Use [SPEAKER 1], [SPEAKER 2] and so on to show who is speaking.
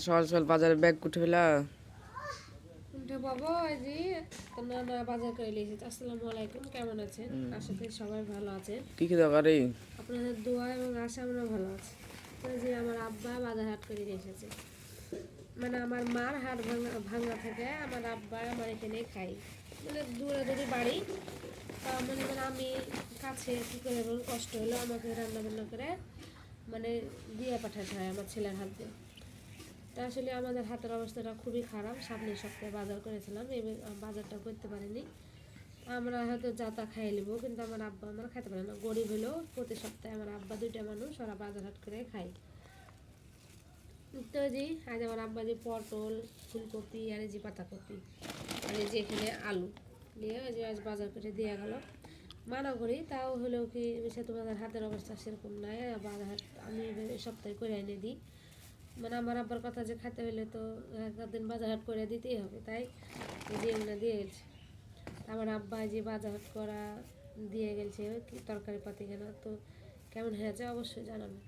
[SPEAKER 1] সকাল সকাল বাজারে ব্যাগ উঠে ফেলা।
[SPEAKER 2] উঠে বাবা এই যে নানা বাজার করে নিয়েছে। আসসালামু আলাইকুম, কেমন আছেন? আশা করি সবাই ভালো আছেন।
[SPEAKER 1] কি কি দরকারে?
[SPEAKER 2] আপনাদের দোয়া এবং আশা আমরা ভালো আছি। তো যে আমার আব্বা বাজার হাট করে নিয়ে এসেছে, মানে আমার মার হাট ভাঙা থেকে আমার আব্বা আমার এখানে খাই, মানে দূরে দূরে বাড়ি। তা মনে করেন আমি কাছে কী করে এবং কষ্ট হলো আমাকে রান্না বান্না করে মানে দিয়ে পাঠাতে হয় আমার ছেলের হাত দিয়ে। তা আসলে আমাদের হাতের অবস্থাটা খুবই খারাপ। সামনের সপ্তাহে বাজার করেছিলাম, এই বাজারটা করতে পারিনি। আমরা হয়তো যাতা খাইয়ে নেবো, কিন্তু আমার আব্বা আমার খাইতে পারে না। গরিব হলেও প্রতি সপ্তাহে আমার আব্বা দুইটা মানুষ ওরা বাজার হাট করে খায়। তো জি আজ আমার আব্বা যে পটল, ফুলকপি আর এই যে পাতাকপি আর এই যে এখানে আলু নিয়ে ওই যে আজ বাজার করে দিয়ে গেল। মানা করি তাও হলেও কি সে তোমাদের হাতের অবস্থা সেরকম নাই, বাজার হাট আমি এই সপ্তাহে করে এনে দিই। মানে আমার আব্বার কথা যে খাইতে হলে তো একদিন বাজার হাট করে দিতেই হবে, তাই যে এগুলো দিয়ে গেছে। আমার আব্বা যে বাজার হাট করা দিয়ে গেছে তরকারি পাতি কেনা, তো কেমন হয়েছে অবশ্যই জানাবেন।